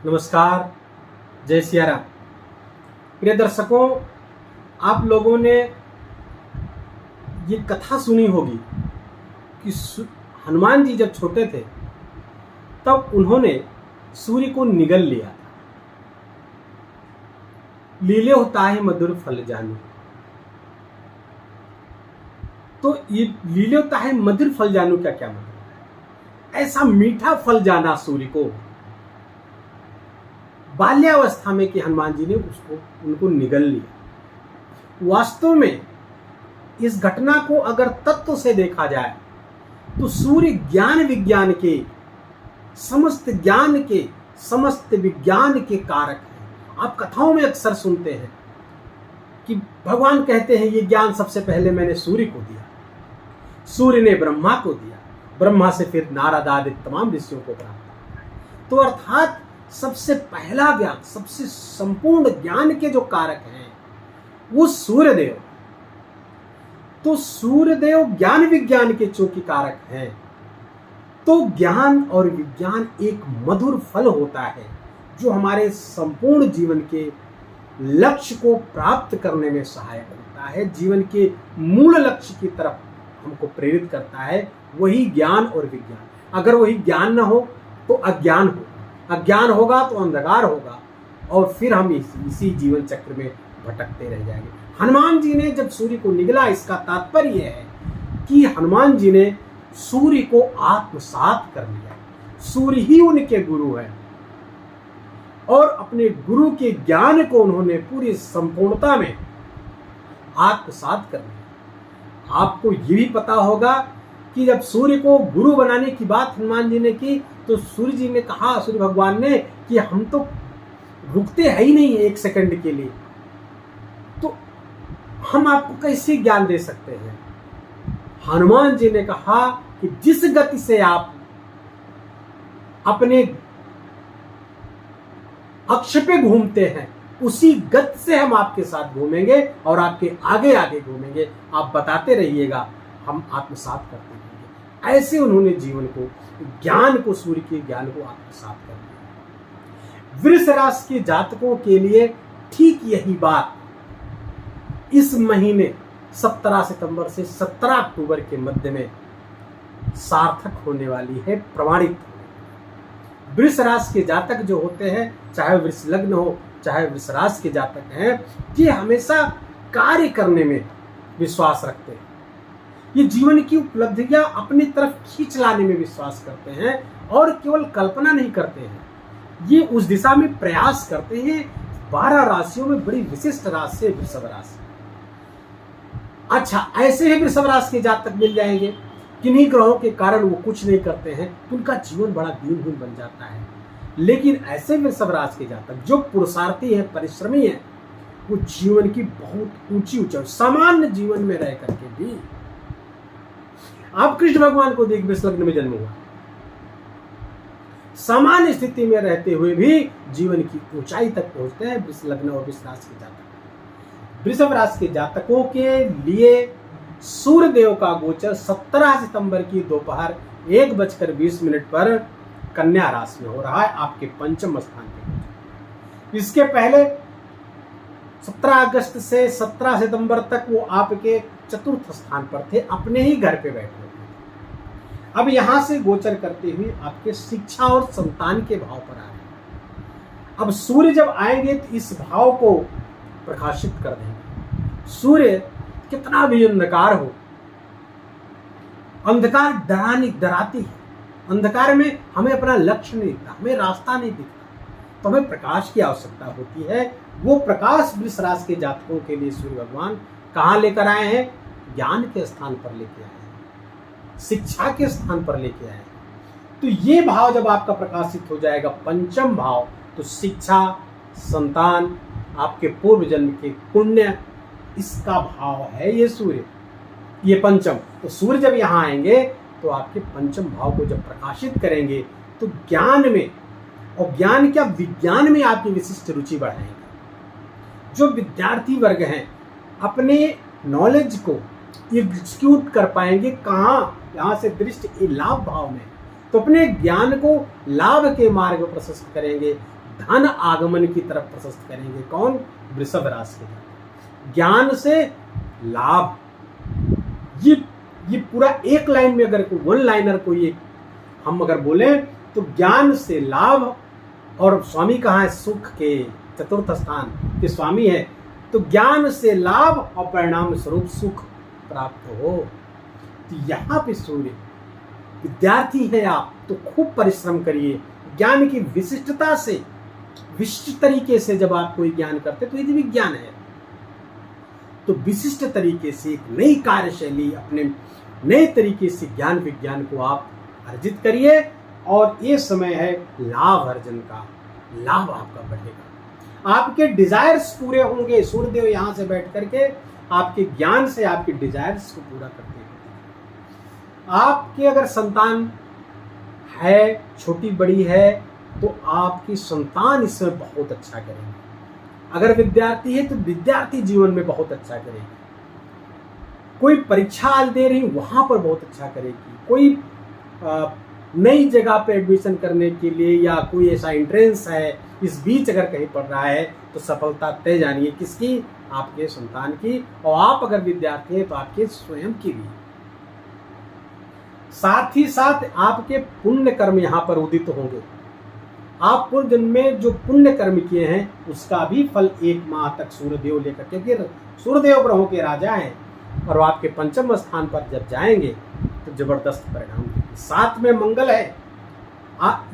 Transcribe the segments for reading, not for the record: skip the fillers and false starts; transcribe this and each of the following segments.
नमस्कार, जय सिया राम। प्रिय दर्शकों, आप लोगों ने ये कथा सुनी होगी कि हनुमान जी जब छोटे थे तब उन्होंने सूर्य को निगल लिया था। लीले होता है मधुर फल जानू, तो ये लीले होता है मधुर फल जानू का क्या मतलब है? ऐसा मीठा फल जाना सूर्य को बाल्यावस्था में कि हनुमान जी ने उनको निगल लिया। वास्तव में इस घटना को अगर तत्व से देखा जाए तो सूर्य ज्ञान विज्ञान के समस्त विज्ञान के कारक हैं। आप कथाओं में अक्सर सुनते हैं कि भगवान कहते हैं ये ज्ञान सबसे पहले मैंने सूर्य को दिया, सूर्य ने ब्रह्मा को दिया, ब्रह्मा से फिर नारद आदि तमाम ऋषियों को प्राप्त। तो अर्थात सबसे पहला ज्ञान, सबसे संपूर्ण ज्ञान के जो कारक हैं वो सूर्यदेव। तो सूर्यदेव ज्ञान विज्ञान के चूंकि कारक हैं, तो ज्ञान और विज्ञान एक मधुर फल होता है जो हमारे संपूर्ण जीवन के लक्ष्य को प्राप्त करने में सहायक होता है, जीवन के मूल लक्ष्य की तरफ हमको प्रेरित करता है। वही ज्ञान और विज्ञान। अगर वही ज्ञान न हो तो अज्ञान होगा, अज्ञान होगा तो अंधकार होगा, और फिर हम इसी जीवन चक्र में भटकते रह जाएंगे। हनुमान जी ने जब सूर्य को निगला, इसका तात्पर्य है कि हनुमान जी ने सूर्य को आत्मसात कर लिया। सूर्य ही उनके गुरु है और अपने गुरु के ज्ञान को उन्होंने पूरी संपूर्णता में आत्मसात कर लिया। आपको ये भी पता होगा कि जब सूर्य को गुरु बनाने की बात हनुमान जी ने की तो सूर्य जी ने कहा, सूर्य भगवान ने, कि हम तो रुकते है ही नहीं एक सेकंड के लिए, तो हम आपको कैसे ज्ञान दे सकते हैं। हनुमान जी ने कहा कि जिस गति से आप अपने अक्ष पे घूमते हैं उसी गति से हम आपके साथ घूमेंगे और आपके आगे आगे घूमेंगे। आप बताते रहिएगा, हम आत्मसात करते रहेंगे। ऐसे उन्होंने जीवन को, ज्ञान को, सूर्य के ज्ञान को आत्मसात कर दिया। वृष राशि के जातकों के लिए ठीक यही बात इस महीने 17 सितंबर से 17 अक्टूबर के मध्य में सार्थक होने वाली है, प्रमाणित। वृष राशि के जातक जो होते हैं, चाहे वृष लग्न हो चाहे वृष राशि के जातक हैं, ये हमेशा कार्य करने में विश्वास रखते हैं। ये जीवन की उपलब्धियां अपनी तरफ खींच लाने में विश्वास करते हैं और केवल कल्पना नहीं करते हैं, ये उस दिशा में प्रयास करते हैं। 12 राशियों में बड़ी विशिष्ट राशि है वृषभ राशि। अच्छा, ऐसे ही वृषभ राशि के जातक मिल जाएंगे किन्हीं ग्रहों के कारण वो कुछ नहीं करते हैं, तो उनका जीवन बड़ा दीनहीन बन जाता है। लेकिन ऐसे वृषभ राशि के जातक जो पुरुषार्थी है, परिश्रमी है, वो जीवन की बहुत ऊंची सामान्य जीवन में रह करके भी, आप कृष्ण भगवान को देख, वृष लग्न में जन्म हुआ, सामान्य स्थिति में रहते हुए भी जीवन की ऊंचाई तक पहुंचते हैं वृष लग्न और वृष राशि के जातक। वृषभ राशि के जातकों के लिए सूर्य देव का गोचर 17 सितंबर की दोपहर 1:20 पर कन्या राशि में हो रहा है, आपके पंचम स्थान पे। इसके पहले 17 अगस्त से 17 सितंबर तक वो आपके चतुर्थ स्थान पर थे, अपने ही घर पे बैठे हुए। अब यहां से गोचर करते हुए आपके शिक्षा और संतान के भाव पर आ रहे। अब सूर्य जब आएंगे तो इस भाव को प्रकाशित कर देंगे। सूर्य कितना भी अंधकार हो, अंधकार डराती है। अंधकार में हमें अपना लक्ष्य नहीं दिखता, हमें रास्ता नहीं दिखता, तो हमें प्रकाश की आवश्यकता होती है। वो प्रकाश वृष राशि के जातकों के लिए सूर्य भगवान कहाँ लेकर आए हैं? ज्ञान के स्थान पर लेके आए हैं, शिक्षा के स्थान पर लेके आए हैं। तो ये भाव जब आपका प्रकाशित हो जाएगा, पंचम भाव, तो शिक्षा, संतान, आपके पूर्व जन्म के पुण्य, इसका भाव है ये सूर्य, ये पंचम। तो सूर्य जब यहाँ आएंगे तो आपके पंचम भाव को जब प्रकाशित करेंगे तो ज्ञान में, और ज्ञान क्या, विज्ञान में आपकी विशिष्ट रुचि बढ़ाएंगे। जो विद्यार्थी वर्ग हैं अपने नॉलेज को एग्जीक्यूट कर पाएंगे कहाँ? यहाँ से दृष्टि लाभ भाव में, तो अपने ज्ञान को लाभ के मार्ग में प्रशस्त करेंगे। धन आगमन की तरफ प्रशस्त करेंगे। कौन? वृषभ राशि के जातक। ज्ञान से लाभ, ये पूरा एक लाइन में, अगर वन लाइनर को ये हम अगर बोले तो ज्ञान से लाभ, और स्वामी कहाँ है? सुख के चतुर्थ स्थान के स्वामी है। तो ज्ञान से लाभ और परिणाम स्वरूप सुख प्राप्त हो। तो यहाँ पे सूर्य, विद्यार्थी है आप तो खूब परिश्रम करिए। ज्ञान की विशिष्टता से, विशिष्ट तरीके से जब आप कोई ज्ञान करते तो यदि विज्ञान है तो विशिष्ट तरीके से एक नई कार्यशैली, अपने नए तरीके से ज्ञान विज्ञान को आप अर्जित करिए। और ये समय है लाभ अर्जन का, लाभ आपका बढ़ेगा, आपके डिजायर्स पूरे होंगे। सूर्यदेव यहाँ से बैठ करके आपके ज्ञान से आपके डिजायर्स को पूरा करते हैं। आपके अगर संतान है, छोटी बड़ी है, तो आपकी संतान इसमें बहुत अच्छा करेंगे। अगर विद्यार्थी है तो विद्यार्थी जीवन में बहुत अच्छा करेगी। कोई परीक्षा आज दे रही वहां पर बहुत अच्छा करेगी। कोई नई जगह पे एडमिशन करने के लिए या कोई ऐसा एंट्रेंस है, इस बीच अगर कहीं पढ़ रहा है तो सफलता तय जानिए किसकी? आपके संतान की। और आप अगर विद्यार्थी हैं तो आपके स्वयं की भी। साथ ही साथ आपके पुण्य कर्म यहाँ पर उदित होंगे। आप पूर्व जन्म में जो पुण्य कर्म किए हैं उसका भी फल 1 माह तक सूर्यदेव लेकर, क्योंकि सूर्यदेव ग्रहों के राजा हैं और वो आपके पंचम स्थान पर जब जाएंगे तो जबरदस्त परिणाम देंगे। साथ में मंगल है,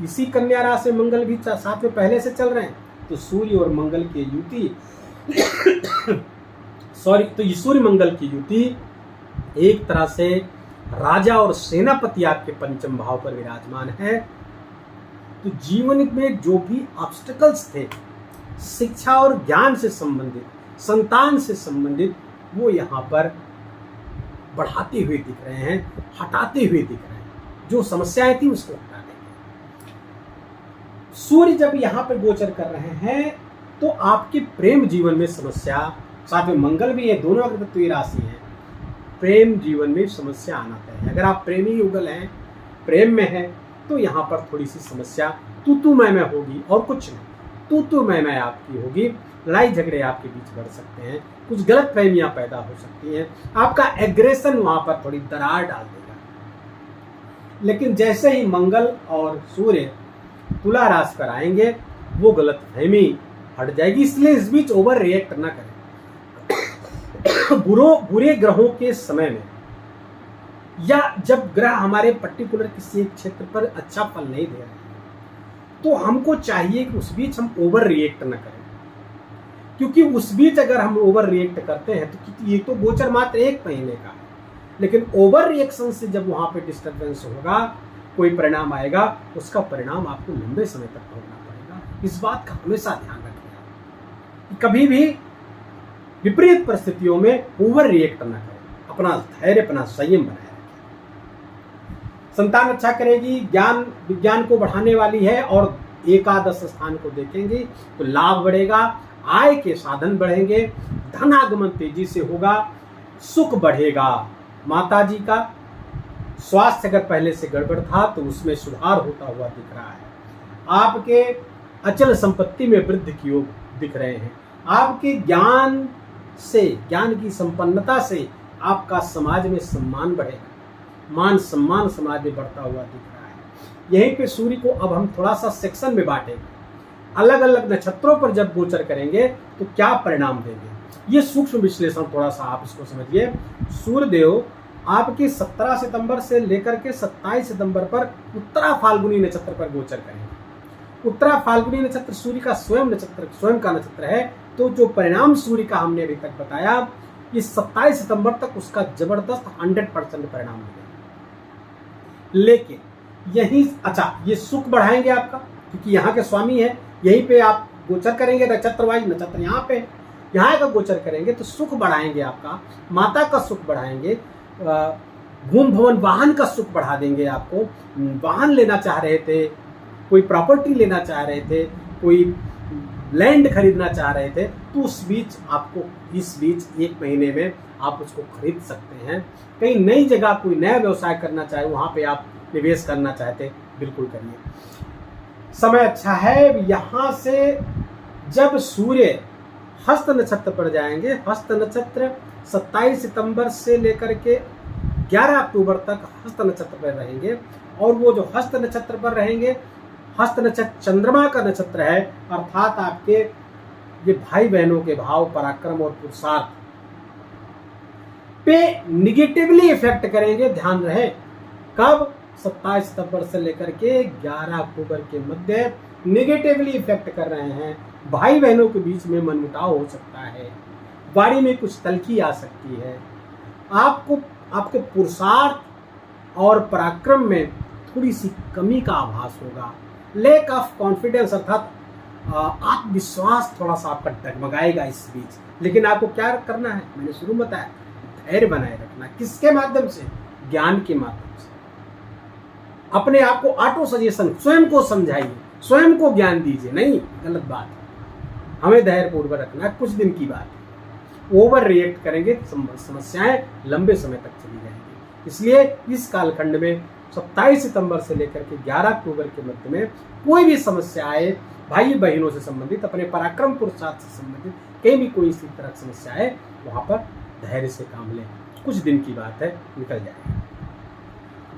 इसी कन्या राशि में मंगल भी साथ में पहले से चल रहे हैं। तो सूर्य और मंगल की युति तो ये सूर्य मंगल की युति एक तरह से राजा और सेनापति आपके पंचम भाव पर विराजमान है। तो जीवन में जो भी ऑब्स्टेकल्स थे, शिक्षा और ज्ञान से संबंधित, संतान से संबंधित, वो यहाँ पर बढ़ाते हुए दिख रहे हैं, हटाते हुए दिख रहे हैं। जो समस्याएं थी उसको हटा देंगे। सूर्य जब यहाँ पर गोचर कर रहे हैं तो आपके प्रेम जीवन में समस्या, साथ में मंगल भी है, दोनों अग्रतत्वीय राशि है, प्रेम जीवन में समस्या आना तय है। अगर आप प्रेमी युगल हैं, प्रेम में है, तो यहाँ पर थोड़ी सी समस्या तू मैं होगी और कुछ नहीं। तू मैं आपकी होगी, लड़ाई झगड़े आपके बीच बढ़ सकते हैं, कुछ गलत फहमियां पैदा हो सकती हैं, आपका एग्रेशन वहां पर थोड़ी दरार डाल देगा। लेकिन जैसे ही मंगल और सूर्य तुला राशि पर आएंगे वो गलत फहमी हट जाएगी। इसलिए इस बीच ओवर रिएक्ट ना करें। बुरे ग्रहों के समय में, या जब ग्रह हमारे पर्टिकुलर किसी एक क्षेत्र पर अच्छा फल नहीं दे रहे हैं, तो हमको चाहिए कि उस बीच हम ओवर रिएक्ट न करें। क्योंकि उस बीच अगर हम ओवर रिएक्ट करते हैं तो ये तो गोचर मात्र 1 महीने का है, लेकिन ओवर रिएक्शन से जब वहां पे डिस्टर्बेंस होगा, कोई परिणाम आएगा, उसका परिणाम आपको लंबे समय तक भोगना पड़ेगा। इस बात का हमेशा ध्यान रखिए। कभी भी विपरीत परिस्थितियों में ओवर रिएक्ट न करें, अपना धैर्य, अपना संयम बनाए रखें। संतान अच्छा करेगी, ज्ञान विज्ञान को बढ़ाने वाली है, और एकादश स्थान को देखेंगे तो लाभ बढ़ेगा, आय के साधन बढ़ेंगे, धन आगमन तेजी से होगा, सुख बढ़ेगा। माताजी का स्वास्थ्य अगर पहले से गड़बड़ था तो उसमें सुधार होता हुआ दिख रहा है। आपके अचल संपत्ति में वृद्धि की योग दिख रहे हैं। आपके ज्ञान से, ज्ञान की संपन्नता से आपका समाज में सम्मान बढ़ेगा, मान सम्मान समाज में बढ़ता हुआ दिख रहा है। यहीं पे सूर्य को अब हम थोड़ा सा सेक्शन में बांटेंगे, अलग अलग नक्षत्रों पर जब गोचर करेंगे तो क्या परिणाम देंगे, ये सूक्ष्म विश्लेषण थोड़ा सा आप इसको समझिए। सूर्यदेव आपके 17 सितंबर से लेकर के 27 सितंबर पर उत्तरा फाल्गुनी नक्षत्र पर गोचर करेंगे। उत्तरा फाल्गुनी नक्षत्र सूर्य का स्वयं का नक्षत्र है। तो जो परिणाम सूर्य का हमने अभी तक बताया, ये 27 सितंबर तक उसका जबरदस्त 100% परिणाम मिलेगा। लेकिन यही ये सुख बढ़ाएंगे आपका, क्योंकि यहाँ के स्वामी है, यहीं पे आप गोचर करेंगे, नक्षत्र वाइज नक्षत्र यहाँ का गोचर करेंगे तो सुख बढ़ाएंगे आपका, माता का सुख बढ़ाएंगे, भूमि भवन वाहन का सुख बढ़ा देंगे। आपको वाहन लेना चाह रहे थे, कोई प्रॉपर्टी लेना चाह रहे थे, कोई लैंड खरीदना चाह रहे थे, तो उस बीच आपको इस बीच 1 महीने में आप उसको खरीद सकते हैं। कहीं नई जगह कोई नया व्यवसाय करना चाहे, वहाँ पे आप निवेश करना चाहते, बिल्कुल करिए। समय अच्छा है। यहाँ से जब सूर्य हस्त नक्षत्र पर जाएंगे, हस्त नक्षत्र 27 सितंबर से लेकर के 11 अक्टूबर तक हस्त नक्षत्र पर रहेंगे, और वो जो हस्त नक्षत्र पर रहेंगे, हस्त नक्षत्र चंद्रमा का नक्षत्र है, अर्थात आपके ये भाई बहनों के भाव पराक्रम और पुरुषार्थ पे निगेटिवली इफेक्ट करेंगे। ध्यान रहे, कब? 27 सितंबर से लेकर के 11 अक्टूबर के मध्य निगेटिवली इफेक्ट कर रहे हैं। भाई बहनों के बीच में मनमुटाव हो सकता है, वाणी में कुछ तल्खी आ सकती है, आपको आपके पुरुषार्थ और पराक्रम में थोड़ी सी कमी का आभास होगा। लैक ऑफ कॉन्फिडेंस अर्थात आत्मविश्वास थोड़ा सा आपका डगमगाएगा इस बीच। लेकिन आपको क्या करना है? मैंने शुरू में बताया, धैर्य बनाए रखना। किसके माध्यम से? ज्ञान के माध्यम से। अपने आप को ऑटो सजेशन, स्वयं को समझाइए, स्वयं को ज्ञान दीजिए। नहीं, गलत बात है। हमें धैर्य पूर्वक रखना, कुछ दिन की बात है। ओवर रिएक्ट करेंगे, समस्याएं लंबे समय तक चली जाएंगी। इसलिए इस कालखंड में 27 सितंबर से लेकर के 11 अक्टूबर के मध्य में कोई भी समस्या आए, भाई बहनों से संबंधित, अपने पराक्रम पुरुषार्थ से संबंधित कहीं भी कोई इसी तरह की समस्या है, वहां पर धैर्य से काम लें। कुछ दिन की बात है, निकल जाएगा।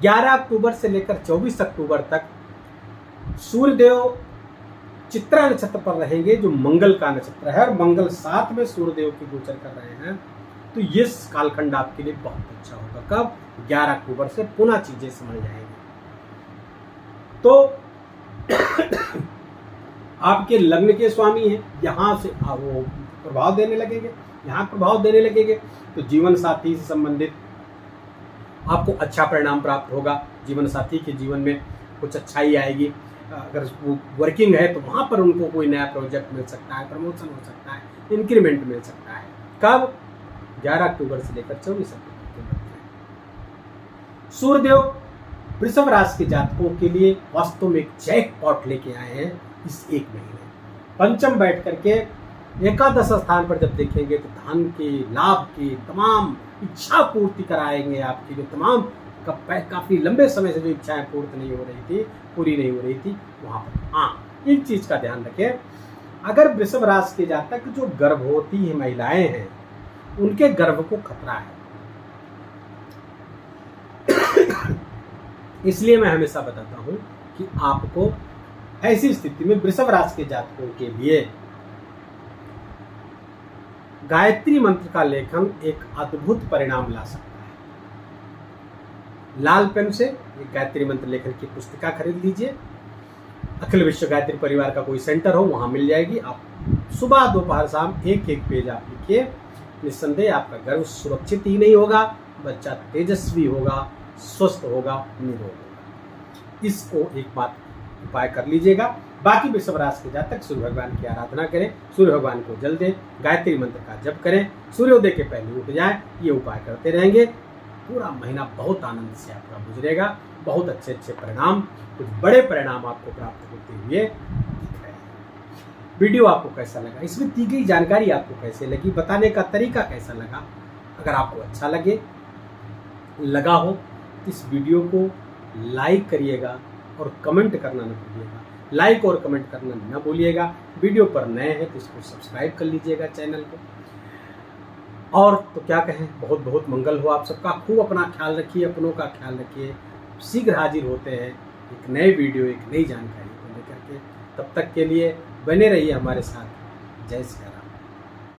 11 अक्टूबर से लेकर 24 अक्टूबर तक सूर्यदेव चित्रा नक्षत्र पर रहेंगे, जो मंगल का नक्षत्र है, और मंगल 7 में सूर्यदेव की गोचर कर रहे हैं। तो ये कालखंड आपके लिए बहुत अच्छा होगा। कब? 11 अक्टूबर से पुनः चीजें समझ जाएंगी। तो आपके लग्न के स्वामी हैं, यहां से वो प्रभाव देने लगेंगे, यहाँ प्रभाव देने लगेंगे, तो जीवन साथी से संबंधित आपको अच्छा परिणाम प्राप्त होगा। जीवन साथी के जीवन में कुछ अच्छाई आएगी। अगर वो वर्किंग है तो वहाँ पर उनको कोई नया प्रोजेक्ट मिल सकता है, प्रमोशन हो सकता है, इंक्रीमेंट मिल सकता है। कब? 11 अक्टूबर से लेकर 24 अक्टूबर के मध्य। सूर्यदेव वृषभ राशि के जातकों के लिए वास्तव में एक जैकपॉट लेके आए हैं इस एक महीने। पंचम बैठ करके एकादश स्थान पर जब देखेंगे तो धन के, लाभ के, तमाम इच्छा पूर्ति कराएंगे। आपकी जो तमाम काफी लंबे समय से जो इच्छाएं पूरी नहीं हो रही थी वहां पर। हाँ, एक चीज का ध्यान रखें, अगर वृषभ राशि के जातक जो गर्भवती महिलाएं हैं, उनके गर्भ को खतरा है। इसलिए मैं हमेशा बताता हूं कि आपको ऐसी स्थिति में वृषभ राशि के जातकों के लिए गायत्री मंत्र का लेखन एक अद्भुत परिणाम ला सकता है। लाल पेन से एक गायत्री मंत्र लेखन की पुस्तिका खरीद लीजिए। अखिल विश्व गायत्री परिवार का कोई सेंटर हो, वहां मिल जाएगी। आप सुबह दोपहर शाम एक एक पेज आप लिखिए। निस्संदेह आपका गर्भ सुरक्षित ही नहीं होगा, बच्चा तेजस्वी होगा, स्वस्थ होगा, निरोग होगा। इसको एक बात उपाय कर लीजिएगा। बाकी वृषभ राशि के जातक सूर्य भगवान की आराधना करें, सूर्य भगवान को जल दें, गायत्री मंत्र का जप करें, सूर्योदय के पहले उठ जाएं। ये उपाय करते रहेंगे, पूरा महीना बहुत आनंद से आपका गुजरेगा। बहुत अच्छे अच्छे परिणाम, कुछ बड़े परिणाम आपको प्राप्त होते हुए दिख रहे हैं। वीडियो आपको कैसा लगा? इसमें दी गई जानकारी आपको कैसे लगी? बताने का तरीका कैसा लगा? अगर आपको अच्छा लगा हो तो इस वीडियो को लाइक करिएगा और कमेंट करना न भूलिएगा। लाइक और कमेंट करना न भूलिएगा। वीडियो पर नए हैं तो इसको सब्सक्राइब कर लीजिएगा चैनल को। और तो क्या कहें, बहुत बहुत मंगल हो आप सबका। खूब अपना ख्याल रखिए, अपनों का ख्याल रखिए। शीघ्र हाजिर होते हैं एक नए वीडियो, एक नई जानकारी को लेकर के। तब तक के लिए बने रहिए हमारे साथ। जय श्री राम।